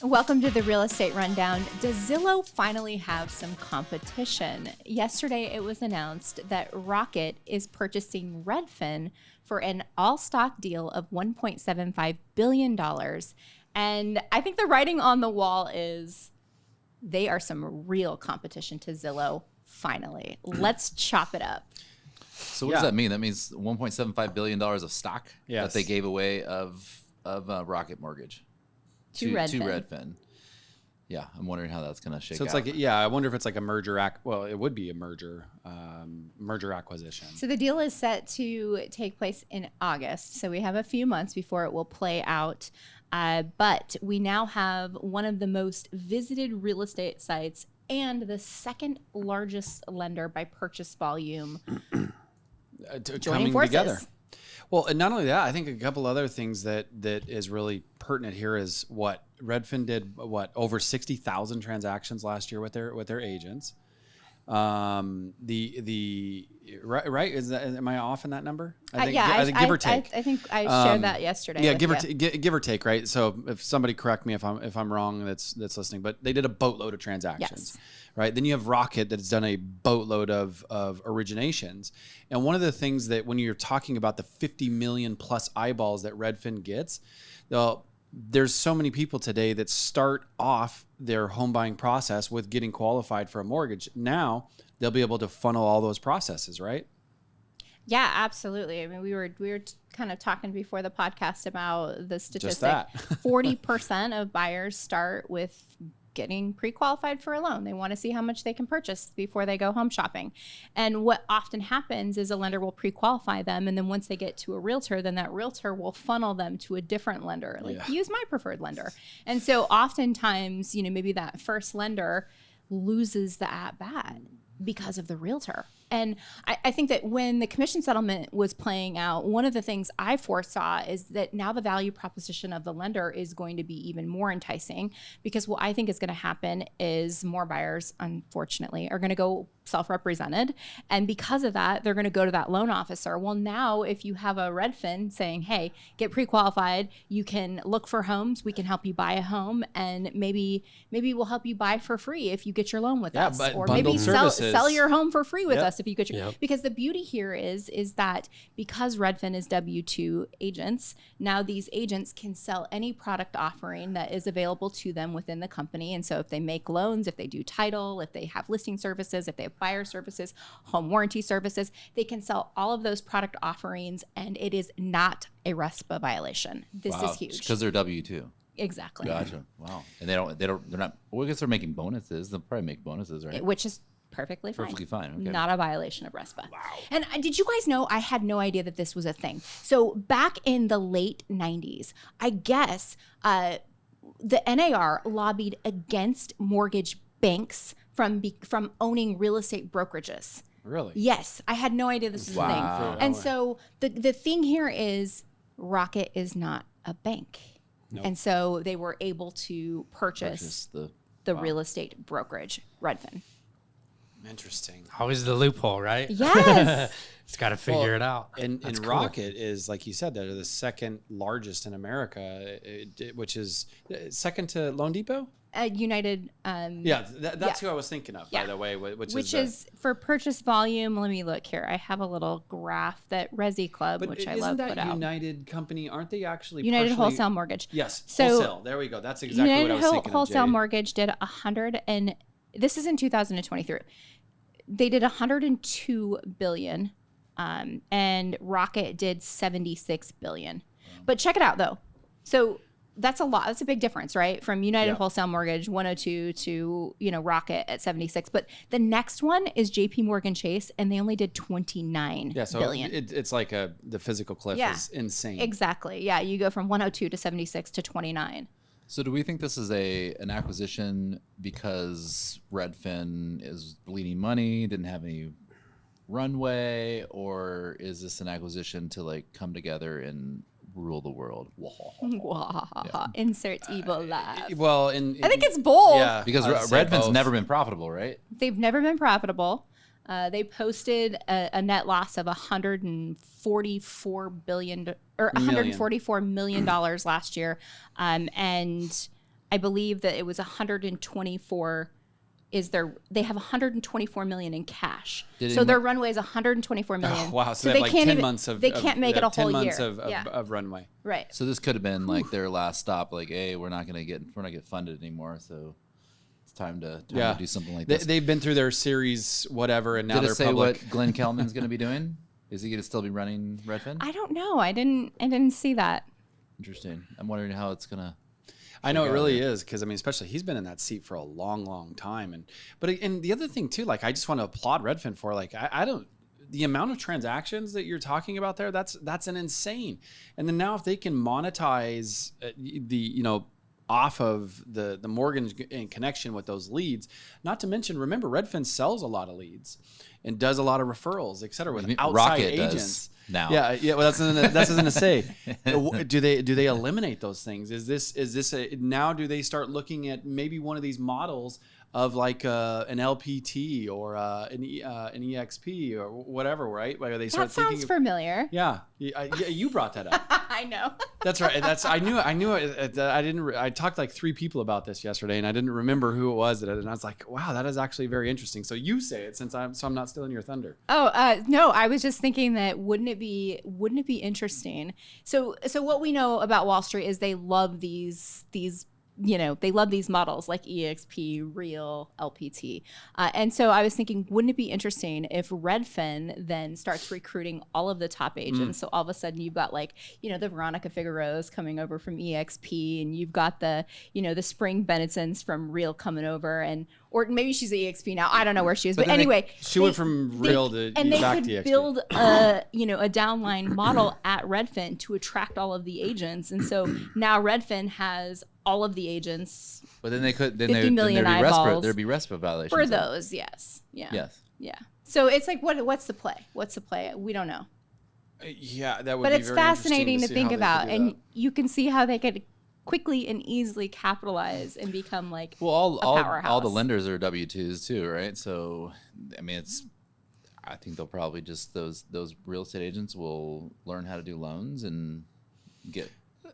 Welcome to the Real Estate Rundown. Does Zillow finally have some competition? Yesterday, it was announced that Rocket is purchasing Redfin for an all-stock deal of $1.75 billion. And I think the writing on the wall is they are some real competition to Zillow, finally. Let's chop it up. So what does that mean? That means $1.75 billion of stock that they gave away of Rocket Mortgage. To Redfin. Yeah, I'm wondering how that's going to shake out. So it's like, I wonder if it's like a merger well, it would be a merger acquisition. So the deal is set to take place in August. So we have a few months before it will play out. But we now have one of the most visited real estate sites and the second largest lender by purchase volume coming together. Well, and not only that, I think a couple other things that is really pertinent here is what Redfin did. Over 60,000 transactions last year with their agents. Right is that? Am I off in that number? I think give or take. I think I shared that yesterday. Yeah, give or take. Right. So if somebody correct me if I'm wrong, that's listening. But they did a boatload of transactions. Yes. Right. Then you have Rocket that's done a boatload of originations. And one of the things that when you're talking about the 50 million plus eyeballs that Redfin gets, there's so many people today that start off their home buying process with getting qualified for a mortgage. Now they'll be able to funnel all those processes, right? Yeah, absolutely. I mean, we were kind of talking before the podcast about the statistic. 40% of buyers start with getting pre-qualified for a loan. They want to see how much they can purchase before they go home shopping. And what often happens is a lender will pre-qualify them. And then once they get to a realtor, then that realtor will funnel them to a different lender. Use my preferred lender. And so oftentimes, maybe that first lender loses the at-bat because of the realtor. And I think that when the commission settlement was playing out, one of the things I foresaw is that now the value proposition of the lender is going to be even more enticing, because what I think is going to happen is more buyers, unfortunately, are going to go self-represented. And because of that, they're going to go to that loan officer. Well, now if you have a Redfin saying, hey, get pre-qualified, you can look for homes, we can help you buy a home, and maybe we'll help you buy for free if you get your loan with us. Or maybe sell your home for free with us if you get your, because the beauty here is that because Redfin is W-2 agents, now these agents can sell any product offering that is available to them within the company. And so if they make loans, if they do title, if they have listing services, if they have buyer services, home warranty services, they can sell all of those product offerings, and it is not a RESPA violation. This is huge. Because they're W-2. Exactly. Gotcha. Wow. And they're not, well, I guess they're making bonuses. They'll probably make bonuses, right? Which is perfectly fine. Perfectly fine. Okay. Not a violation of RESPA. Wow. And did you guys know, I had no idea that this was a thing. So back in the late 90s, I guess the NAR lobbied against mortgage banks from owning real estate brokerages. Really? Yes. I had no idea this was a thing. And so the thing here is Rocket is not a bank. Nope. And so they were able to purchase the real estate brokerage, Redfin. Interesting. Always the loophole, right? Yes. It's got to figure it out. And cool. Rocket is, like you said, they're the second largest in America, which is second to Loan Depot? United. That's who I was thinking of, by the way. Which is for purchase volume. Let me look here. I have a little graph that Resi Club, which I love, put out. Isn't that United company? Aren't they actually United Wholesale Mortgage? Yes, so wholesale. There we go. That's exactly United what I was thinking. Wholesale Mortgage did this is in 2023. They did 102 billion, and Rocket did 76 billion. Wow. But check it out though. So that's a lot. That's a big difference, right? From United Wholesale Mortgage 102 to Rocket at 76. But the next one is JP Morgan Chase, and they only did 29 billion. It's like the physical cliff is insane. Exactly. Yeah, you go from 102 to 76 to 29. So do we think this is an acquisition because Redfin is bleeding money, didn't have any runway, or is this an acquisition to come together and rule the world? Insert evil laugh. Well, I think it's both. Yeah, because Redfin's never been profitable, right? They've never been profitable. They posted a net loss of $144 million last year, and I believe that it was 124. They have 124 million in cash. So their runway is 124 million. Oh, wow. So they have like 10 months of they can't make it a whole 10 months year of runway. Right. So this could have been like their last stop. Like, hey, we're not get funded anymore. So it's time to do something like this. They've been through their series, whatever, and now Did they're it say public. what Glenn Kelman's going to be doing? Is he going to still be running Redfin? I don't know. I didn't see that. Interesting. I'm wondering how it's going to. I know it really is, because I mean, especially he's been in that seat for a long, long time, and the other thing too, like I just want to applaud Redfin for like I don't the amount of transactions that you're talking about there. That's an insane. And then now if they can monetize off of the mortgage in connection with those leads, not to mention, remember Redfin sells a lot of leads and does a lot of referrals, et cetera, with outside Rocket agents. Does now. Yeah. Well, that's something to say. Do they eliminate those things? Is this now? Do they start looking at maybe one of these models of like an LPT or an EXP or whatever, right? Where they start that sounds familiar. Yeah, you brought that up. I know. That's right. I knew it. I talked to like 3 people about this yesterday, and I didn't remember who it was. And I was like, wow, that is actually very interesting. So you say it, since I'm not stealing your thunder. Oh, no, I was just thinking that wouldn't it be interesting? So what we know about Wall Street is they love these they love these models like EXP, Real, LPT. And so I was thinking, wouldn't it be interesting if Redfin then starts recruiting all of the top agents? So all of a sudden you've got like, the Veronica Figueroas coming over from EXP, and you've got the Spring Benetsons from Real coming over, or maybe she's at EXP now. I don't know where she is. But anyway. She went from Real to and they back could to EXP. build a downline model at Redfin to attract all of the agents. And so now Redfin has all of the agents. But then they could. Then 50 million eyeballs. There'd be RESPA violations For those, yes. Yeah. Yes. Yeah. So it's like, what's the play? What's the play? We don't know. Yeah, that would. But be it's very fascinating to see think how they about, could do and that. you can see how they could quickly and easily capitalize and become like Well, a all powerhouse. the lenders are W-2s too, right? So, I mean, I think they'll probably just those real estate agents will learn how to do loans and get.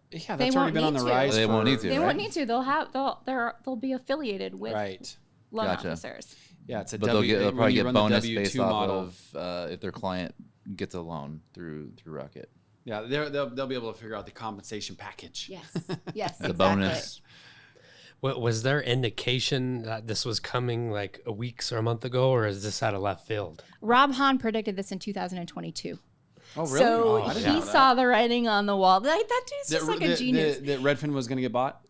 Yeah, They that's already won't been on need the to. rise. They won't need to. They right? won't need to. They'll be affiliated with Right. loan Gotcha. officers. Yeah, it's a But W. they'll when probably you get run the bonus W2 based off model. of if their client gets a loan through Rocket. Yeah, they'll be able to figure out the compensation package. Yes. Yes. The exactly. bonus. Was there indication that this was coming like a week or a month ago, or is this out of left field? Rob Hahn predicted this in 2022. Oh, really? So I didn't he know that. saw the writing on the wall. That dude's just like a genius. That Redfin was going to get bought?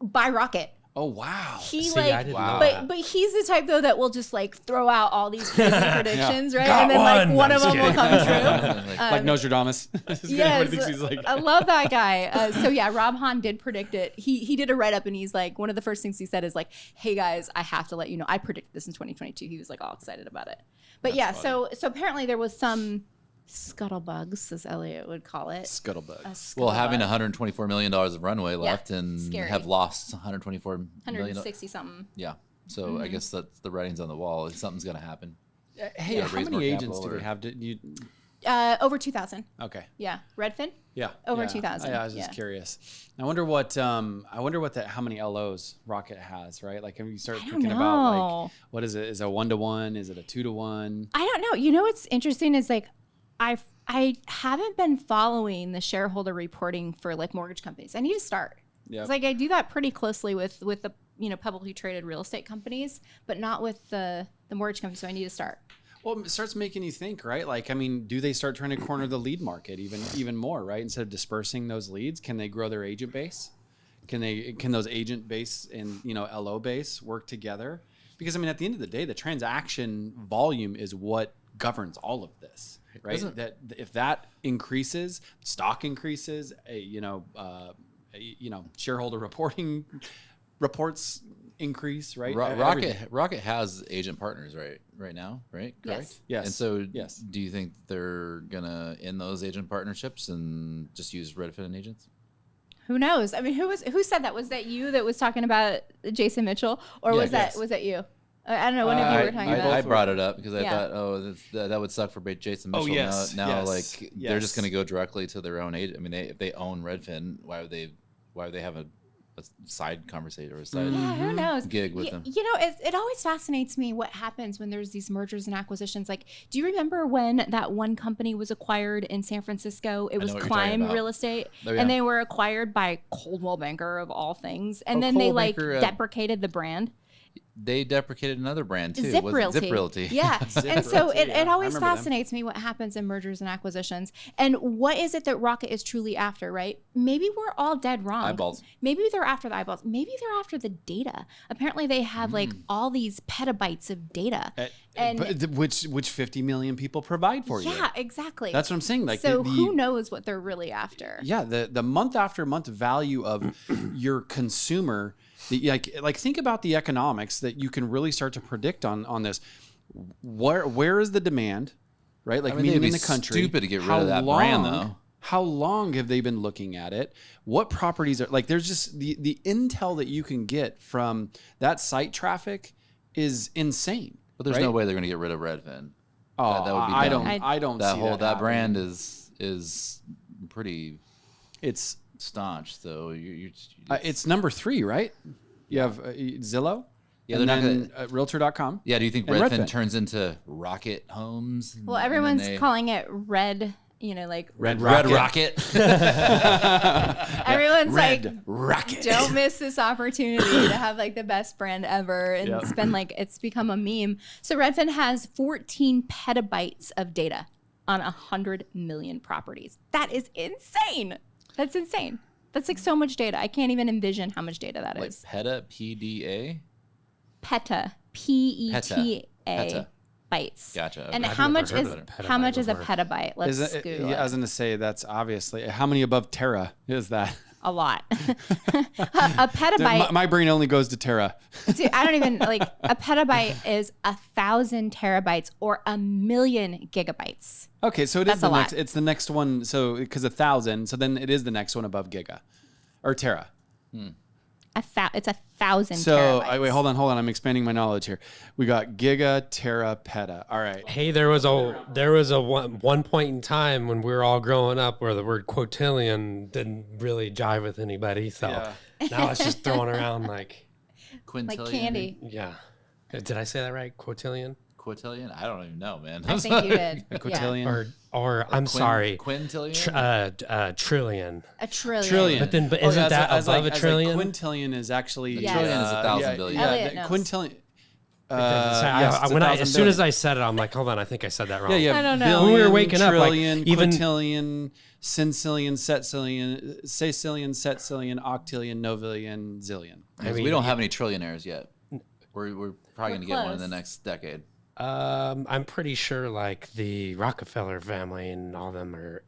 By Rocket. Oh, wow. He See, I didn't know that. but he's the type though that will just like throw out all these crazy predictions, right? Got And then like one. one I'm of just them will come true. Like Nostradamus. Yes, Thinks he's like, I love that guy. So yeah, Rob Hahn did predict it. He did a write up, and he's like, one of the first things he said is like, "Hey guys, I have to let you know, I predicted this in 2022." He was like all excited about it. But yeah, so apparently there was some scuttlebugs, as Eliot would call it. Scuttlebugs. Well, having Scuttlebugs. $124 million of runway left and scary. have lost $124 million. 160 something. Yeah. So I guess that's the writings on the wall. Something's going to happen. Hey, Gotta how raise more many agents capital do they or- have? Did you? Over 2,000. Okay. Yeah, Redfin. Yeah. Over yeah. 2,000, Yeah, I was just yeah. curious. I wonder how many LOs Rocket has, right? Like, if you start I don't thinking about know. like, what is it? Is it a 1-to-1? Is it a 2-to-1? I don't know. You know what's interesting is like I haven't been following the shareholder reporting for like mortgage companies. I need to start. Yeah. It's like I do that pretty closely with the publicly traded real estate companies, but not with the mortgage companies. So I need to start. Well, it starts making you think, right? Like, I mean, do they start trying to corner the lead market even more, right? Instead of dispersing those leads, can they grow their agent base? Can those agent base and LO base work together? Because I mean, at the end of the day, the transaction volume is what governs all of this, right? That if that increases, stock increases, shareholder reports increase, right? Rocket has agent partners right now, right? Correct? Yes. And so Yes. do you think they're going to end those agent partnerships and just use Redfin agents? Who knows? I mean, who said that? Was that you that was talking about Jason Mitchell, or was yes. that you? I don't know. One of you were talking about. I brought it up because I Yeah. thought, that would suck for Jason Mitchell. yes, Now, yes, they're yes. just going to go directly to their own agent. I mean, if they own Redfin, why would they have a side conversation or a side who knows? gig with them. You know, it always fascinates me what happens when there's these mergers and acquisitions. Like, do you remember when that one company was acquired in San Francisco? It was Climb Real Estate, and they were acquired by Coldwell Banker of all things, and then they like deprecated the brand. They deprecated another brand too. Zip Realty. Realty. Yeah. And so it always fascinates me what happens in mergers and acquisitions. And what is it that Rocket is truly after, right? Maybe we're all dead wrong. Eyeballs. Maybe they're after the eyeballs. Maybe they're after the data. Apparently they have like all these petabytes of data. And which 50 million people provide for you. Yeah, exactly. That's what I'm saying. Like, so who knows what they're really after? Yeah, the month after month value of your consumer. Like think about the economics that you can really start to predict on this. Where is the demand, right? Like, meaning in the country. Stupid to get rid of that brand though. How long have they been looking at it? What properties are like? There's just the intel that you can get from that site traffic is insane. But there's no way they're going to get rid of Redfin. Oh, that would be dumb. I don't that see whole that brand happening. is pretty. It's staunch. So it's number 3, right? You have Zillow. Yeah, and then Realtor.com. Yeah, do you think Redfin turns into Rocket Homes? Well, everyone's calling it Red. You know, like Red Rocket. Everyone's Red Rocket. Don't miss this opportunity to have like the best brand ever and spend like it's become a meme. So Redfin has 14 petabytes of data on 100 million properties. That is insane. That's insane. That's like so much data. I can't even envision how much data that is. Like PETA, PDA? PETA, PETA. Bytes. Gotcha. And how much is a petabyte? Let's Google it. I was going to say that's obviously how many above tera is that? A lot. A petabyte. My brain only goes to tera. Dude, I don't even like a petabyte is 1,000 terabytes or 1,000,000 gigabytes. Okay, so it is the next. It's the next one. So because 1,000, so then it is the next one above giga or tera. It's 1,000 so terabytes. Wait, hold on. I'm expanding my knowledge here. We got giga, tera, peta. All right. Hey, there was a one point in time when we were all growing up where the word quotillion didn't really jive with anybody. So now it's just thrown around like quintillion. Like candy. Yeah. Did I say that right? Quotillion? Quotillion? I don't even know, man. I think you did. A quotillion. Or I'm sorry. Quintillion? Trillion. A trillion. But isn't that above a trillion? Quintillion is actually a trillion is 1,000 billion. Elliot knows. Quintillion. As soon as I said it, I'm like, hold on, I think I said that wrong. Yeah, I don't know. Billion, When we were waking up, like, trillion, even quintillion, centillion, septillion, sexillion, septillion, octillion, novillion, zillion. I mean, we don't have any trillionaires yet. We're probably going to get one in close. the next decade. I'm pretty sure like the Rockefeller family and all them are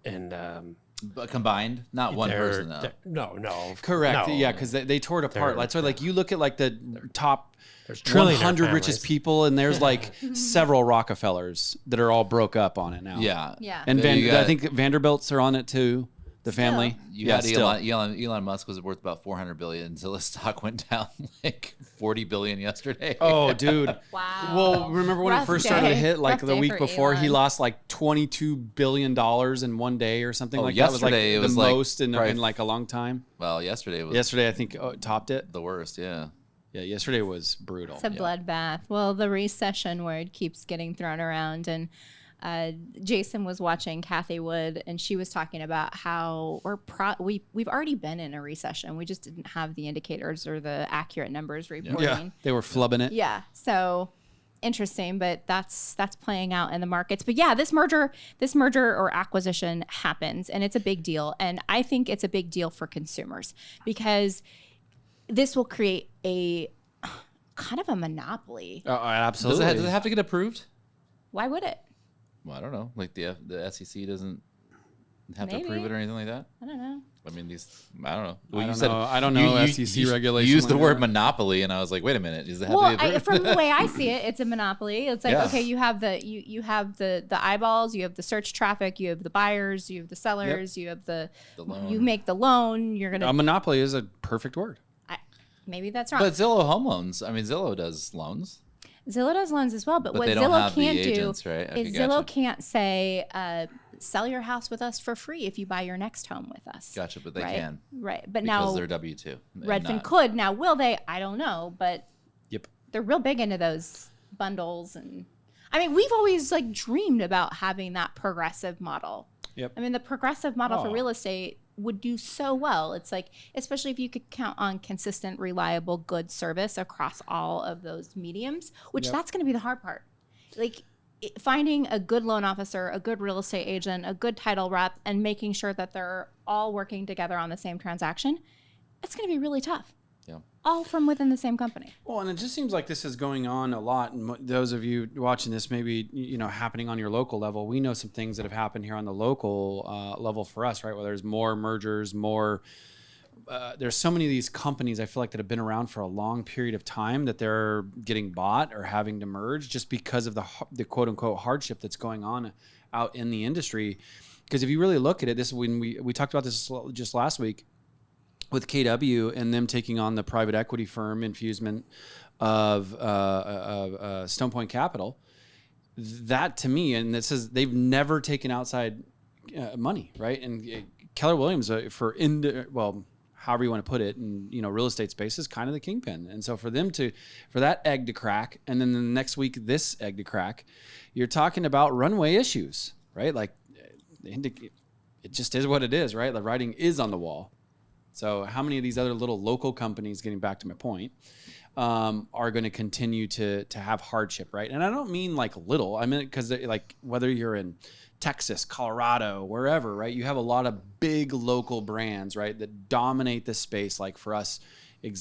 But combined, not one person though. No. Correct. No. Yeah, because they tore it apart. Like, so like you look at like the top There's 100 richest people, and there's like several Rockefellers that are all broke up on it now. Yeah. And I think Vanderbilts are on it too. The family. You had Elon Musk was worth about 400 billion until his stock went down like 40 billion yesterday. Oh, dude. Wow. Well, remember when it first started to hit, like Rough the day week for before, he Elon. lost like $22 billion in one day or something like that. Yesterday It was like the most in like a long time. Well, yesterday was I think topped it. the worst. Yeah. Yeah, yesterday was brutal. It's a bloodbath. Well, the recession word keeps getting thrown around, and Jason was watching Kathy Wood, and she was talking about how we've already been in a recession. We just didn't have the indicators or the accurate numbers reporting. Yeah, they were flubbing it. Yeah, so interesting, but that's playing out in the markets. But yeah, this merger or acquisition happens, and it's a big deal. And I think it's a big deal for consumers because this will create a kind of a monopoly. Oh, absolutely. Does it have to get approved? Why would it? Well, I don't know. Like the SEC doesn't have to Maybe. approve it or anything like that. I don't know. I mean, I don't know. Well, I don't know SEC regulation. You used the like word that. monopoly, and I was like, wait a minute. Does it have to be approved? From the way I see it, it's a monopoly. It's like, okay, you have you have the eyeballs, you have the search traffic, you have the buyers, you have the sellers, you have the loan. You make the loan. You're gonna a monopoly is a perfect word. Maybe that's wrong. But Zillow home loans. I mean, Zillow does loans. Zillow does loans as well, but what they don't Zillow have the can't agents, do right? Okay, is Zillow can't say sell your house with us for free if you buy your next home with us. Gotcha, but they right? can. Right. But because now they're W-2. Redfin could. Now, will they? I don't know. But Yep. they're real big into those bundles. And I mean, we've always like dreamed about having that progressive model. Yep. I mean, the progressive model for real estate would do so well. It's like, especially if you could count on consistent, reliable, good service across all of those mediums, which that's going to be the hard part. Like finding a good loan officer, a good real estate agent, a good title rep, and making sure that they're all working together on the same transaction, it's going to be really tough. Yeah. All from within the same company. Well, and it just seems like this is going on a lot. And those of you watching this, maybe, happening on your local level, we know some things that have happened here on the local level for us, right? Where there's more mergers, there's so many of these companies I feel like that have been around for a long period of time that they're getting bought or having to merge just because of the quote unquote hardship that's going on out in the industry. Because if you really look at it, this is when we talked about this just last week with KW and them taking on the private equity firm infusement of Stone Point Capital. That to me, and this is, they've never taken outside money, right? And Keller Williams however you want to put it, in real estate space is kind of the kingpin. And so for that egg to crack, and then the next week this egg to crack, you're talking about runway issues, right? Like it just is what it is, right? The writing is on the wall. So how many of these other little local companies, getting back to my point, are going to continue to have hardship, right? And I don't mean like little. I mean because like whether you're in Texas, Colorado, wherever, right? You have a lot of big local brands, right, that dominate the space. Like for us, an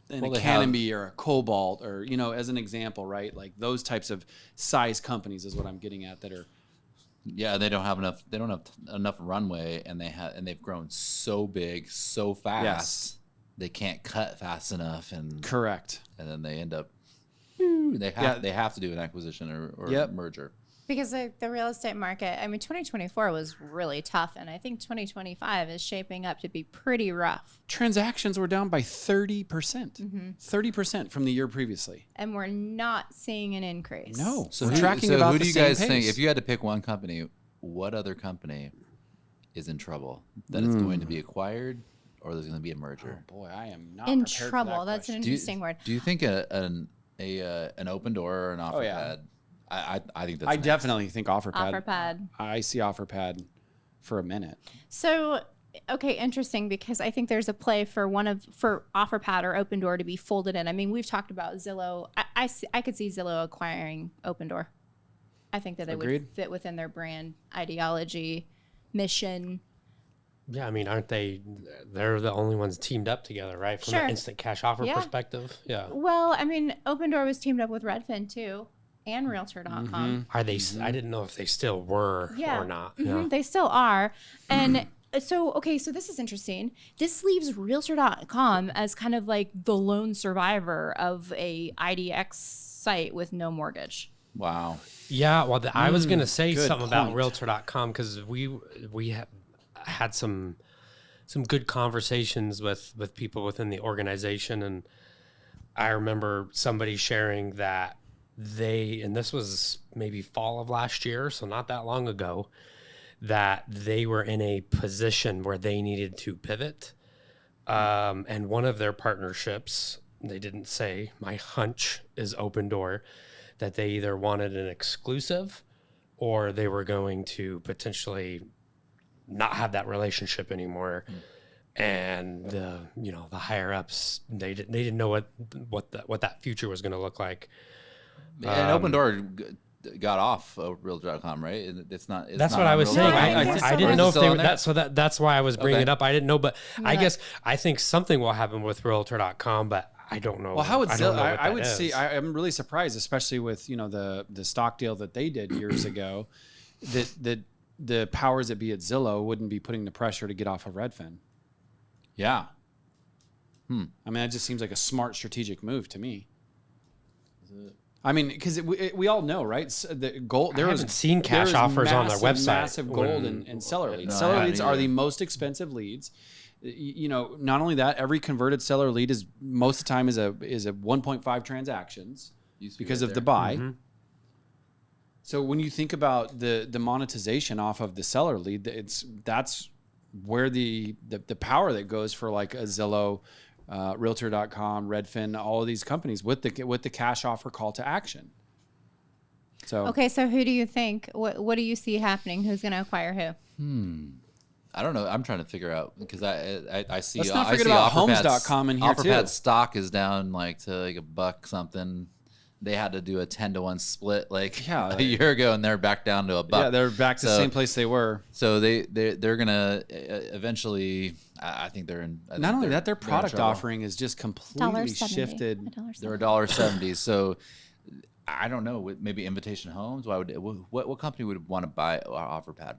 Academy or a Cobalt, or as an example, right? Like those types of size companies is what I'm getting at. That are. Yeah, they don't have enough runway, and they've grown so big so fast. Yes. They can't cut fast enough, and correct. And then they end up they have to do an acquisition or merger. Because the real estate market, I mean, 2024 was really tough, and I think 2025 is shaping up to be pretty rough. Transactions were down by 30%. 30% from the year previously. And we're not seeing an increase. No. So who do you guys think, if you had to pick one company, what other company is in trouble? That it's going to be acquired, or there's going to be a merger? Oh boy, I am not in prepared trouble. For that That's question. an interesting word. Do you think an open door or an OfferPad? I think that's. I definitely think OfferPad. OfferPad. I see OfferPad for a minute. So, okay, interesting, because I think there's a play for OfferPad or Open Door to be folded in. I mean, we've talked about Zillow. I could see Zillow acquiring Open Door. I think that they would fit within their brand ideology, mission. Yeah, I mean, aren't they? They're the only ones teamed up together, right? From an instant cash offer perspective. Yeah. Well, I mean, Open Door was teamed up with Redfin too, and Realtor.com. Are they? I didn't know if they still were or not. Mm-hmm. Yeah. They still are. And so this is interesting. This leaves Realtor.com as kind of like the lone survivor of a IDX site with no mortgage. Wow. Yeah. Well, I was going to say something about point. Realtor.com because we had some good conversations with people within the organization, and I remember somebody sharing that and this was maybe fall of last year, so not that long ago, that they were in a position where they needed to pivot. And one of their partnerships, they didn't say, my hunch is Open Door, that they either wanted an exclusive or they were going to potentially not have that relationship anymore. And the higher ups, they didn't know what that future was going to look like. And Open Door got off Realtor.com, right? It's not. That's what I was saying. I didn't know if they were that. So that's why I was bringing it up. I didn't know, but I guess I think something will happen with Realtor.com, but I don't know. Well, how would I would see? I'm really surprised, especially with the stock deal that they did years ago, that the powers that be at Zillow wouldn't be putting the pressure to get off of Redfin. Yeah. I mean, that just seems like a smart strategic move to me. I mean, because we all know, right? The gold. I haven't seen cash offers on their website. Massive gold and seller leads. Seller leads are the most expensive leads. Not only that, every converted seller lead is most of the time is a 1.5 transactions because of the buy. So when you think about the monetization off of the seller lead, that's where the power that goes for like a Zillow, Realtor.com, Redfin, all of these companies with the cash offer call to action. So Okay, so who do you think? What do you see happening? Who's going to acquire who? I don't know. I'm trying to figure out because I see. Let's not I forget see about OfferPad's- Homes.com in here too. OfferPad's stock is down like to like $1 something. They had to do a 10-to-1 split like a year ago, and they're back down to $1. Yeah, they're back to the same place they were. So they're gonna eventually. I think they're in. Not only that, their product offering is just completely shifted. They're $1.70. So I don't know. Maybe Invitation Homes. Why would what company would want to buy OfferPad?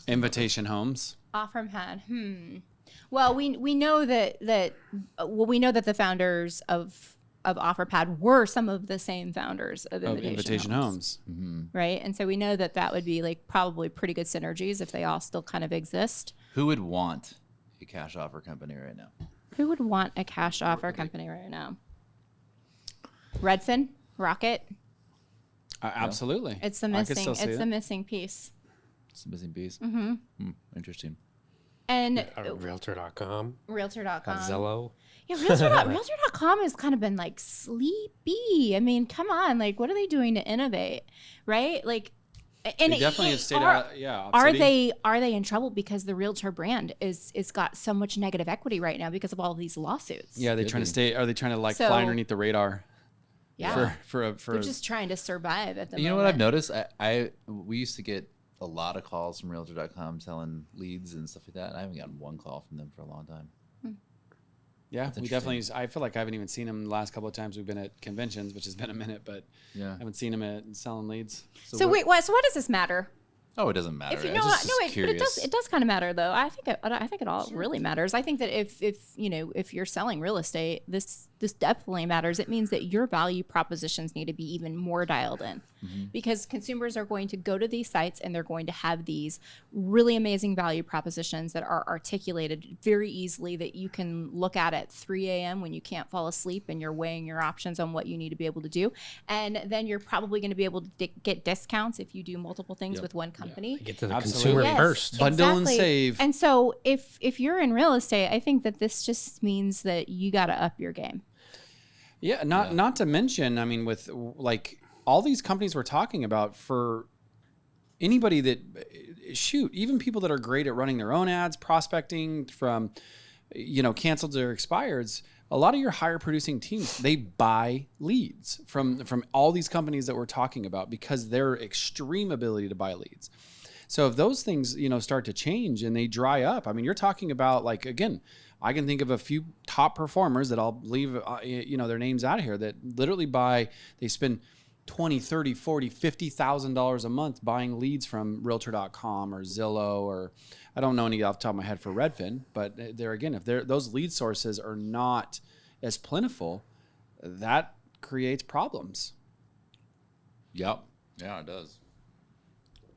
Invitation Homes. OfferPad. Well, we know that the founders of OfferPad were some of the same founders of Invitation Homes. Right? And so we know that would be like probably pretty good synergies if they all still kind of exist. Who would want a cash offer company right now? Who would want a cash offer company right now? Redfin, Rocket. Absolutely. It's the missing piece. It's the missing piece. Interesting. And Realtor.com. Realtor.com. Zillow. Yeah, Realtor.com has kind of been like sleepy. I mean, come on, like what are they doing to innovate, right? Like, and they definitely have stayed out. Yeah. Are they in trouble because the Realtor brand is got so much negative equity right now because of all these lawsuits? Yeah, they're trying to stay. Are they trying to like fly underneath the radar? Yeah. For they're just trying to survive at the moment. You know what I've noticed? We used to get a lot of calls from Realtor.com selling leads and stuff like that. And I haven't gotten one call from them for a long time. Yeah, we definitely. I feel like I haven't even seen them the last couple of times we've been at conventions, which has been a minute, but I haven't seen them at selling leads. So wait, what? So why does this matter? Oh, it doesn't matter. But it does kind of matter though. I think it all really matters. I think that if you're selling real estate, this definitely matters. It means that your value propositions need to be even more dialed in, because consumers are going to go to these sites and they're going to have these really amazing value propositions that are articulated very easily, that you can look at 3 a.m. when you can't fall asleep and you're weighing your options on what you need to be able to do. And then you're probably going to be able to get discounts if you do multiple things with one company. Get to the consumer first. Bundle and save. And so if you're in real estate, I think that this just means that you got to up your game. Yeah, not to mention, I mean, with like all these companies we're talking about, for anybody that even people that are great at running their own ads, prospecting from canceled or expireds, a lot of your higher producing teams, they buy leads from all these companies that we're talking about because their extreme ability to buy leads. So if those things, start to change and they dry up, I mean, you're talking about like, again, I can think of a few top performers that I'll leave, their names out here that literally they spend $20, $30, $40, $50,000 a month buying leads from Realtor.com or Zillow, or I don't know any off the top of my head for Redfin, but there again, if those lead sources are not as plentiful, that creates problems. Yep. Yeah, it does.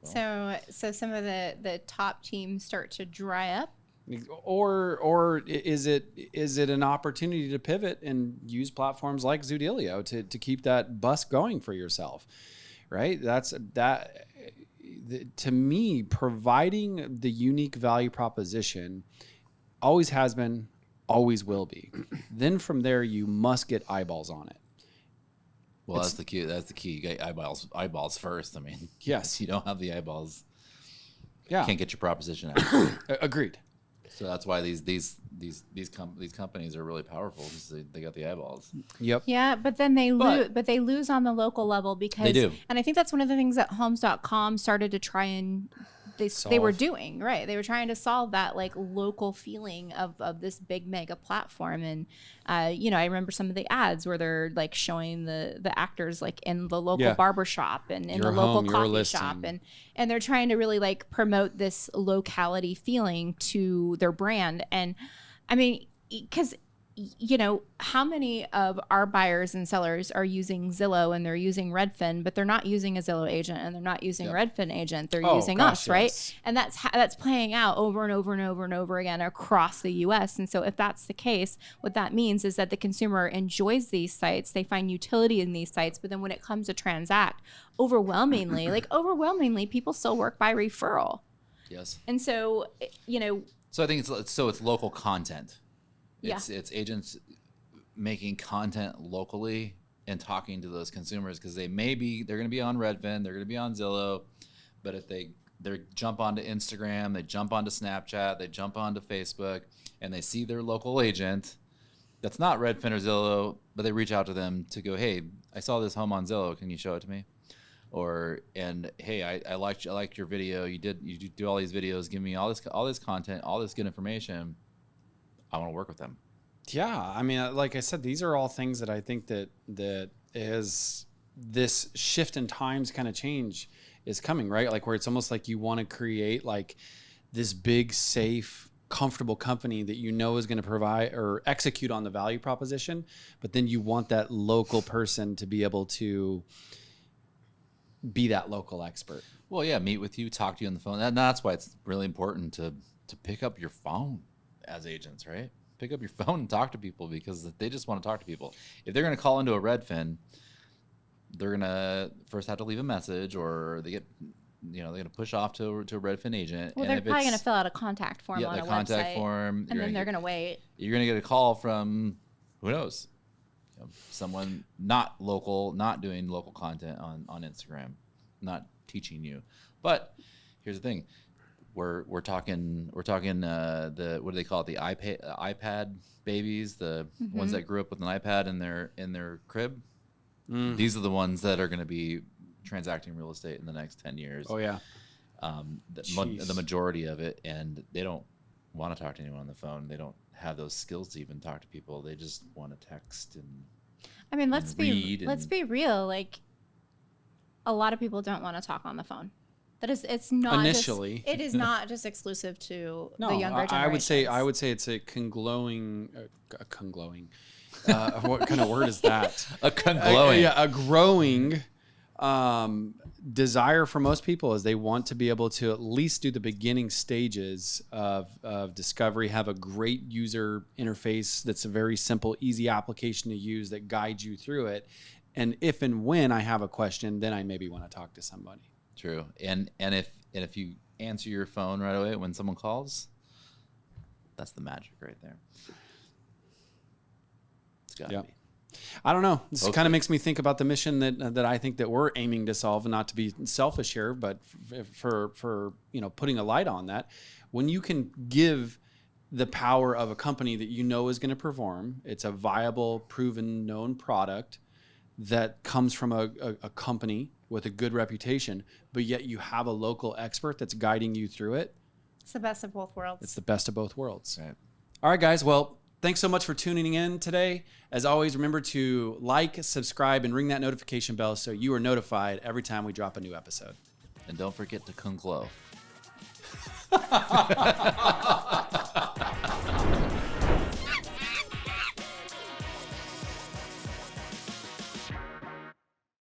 So some of the top teams start to dry up. Or is it an opportunity to pivot and use platforms like Zoodealio to keep that bus going for yourself, right? To me, providing the unique value proposition always has been, always will be. Then from there, you must get eyeballs on it. Well, that's the key. That's the key. You get eyeballs first. I mean, yes, you don't have the eyeballs. Yeah, can't get your proposition out. Agreed. So that's why these companies are really powerful, because they got the eyeballs. Yep. Yeah, but then they lose on the local level because they do. And I think that's one of the things that Homes.com started to try and they were doing, right? They were trying to solve that like local feeling of this big mega platform. And I remember some of the ads where they're like showing the actors like in the local barbershop and in the local coffee shop, and they're trying to really like promote this locality feeling to their brand. And I mean, because you know, how many of our buyers and sellers are using Zillow and they're using Redfin, but they're not using a Zillow agent and they're not using a Redfin agent. They're using us, right? Yes. And that's playing out over and over and over and over again across the U.S. And so if that's the case, what that means is that the consumer enjoys these sites. They find utility in these sites. But then when it comes to transact, overwhelmingly, people still work by referral. Yes. And so, you know. So I think it's local content. Yeah. It's agents making content locally and talking to those consumers because they're going to be on Redfin, they're going to be on Zillow, but if they jump onto Instagram, they jump onto Snapchat, they jump onto Facebook, and they see their local agent that's not Redfin or Zillow, but they reach out to them to go, hey, I saw this home on Zillow, can you show it to me? Hey, I liked your video, you do all these videos, give me all this content, all this good information. I want to work with them. Yeah. I mean, like I said, these are all things that I think that as this shift in times kind of change is coming, right? Like where it's almost like you want to create like this big, safe, comfortable company that you know is going to provide or execute on the value proposition, but then you want that local person to be able to be that local expert. Well, yeah, meet with you, talk to you on the phone. That's why it's really important to pick up your phone as agents, right? Pick up your phone and talk to people because they just want to talk to people. If they're going to call into a Redfin, they're going to first have to leave a message, or they're going to push off to a Redfin agent. Well, they're probably going to fill out a contact form on a contact website, form, and then they're going to wait. You're going to get a call from who knows, someone not local, not doing local content on Instagram, not teaching you. But here's the thing. We're talking the what do they call it, the iPad babies, the ones that grew up with an iPad in their crib. These are the ones that are going to be transacting real estate in the next 10 years. Oh yeah. The majority of it, and they don't want to talk to anyone on the phone. They don't have those skills to even talk to people. They just want to text and I mean, let's be real. Like, a lot of people don't want to talk on the phone. It's not initially. It is not just exclusive to the younger generations. I would say it's a conglowing. What kind of word is that? A conglowing. A growing desire for most people is they want to be able to at least do the beginning stages of discovery, have a great user interface that's a very simple, easy application to use that guides you through it. And if and when I have a question, then I maybe want to talk to somebody. True. And if you answer your phone right away when someone calls, that's the magic right there. It's got to be. I don't know. This kind of makes me think about the mission that I think that we're aiming to solve, and not to be selfish here, but for putting a light on that. When you can give the power of a company that you know is going to perform, it's a viable, proven, known product that comes from a company with a good reputation, but yet you have a local expert that's guiding you through it. It's the best of both worlds. It's the best of both worlds. Right. All right, guys. Well, thanks so much for tuning in today. As always, remember to like, subscribe, and ring that notification bell so you are notified every time we drop a new episode. And don't forget to kung glow.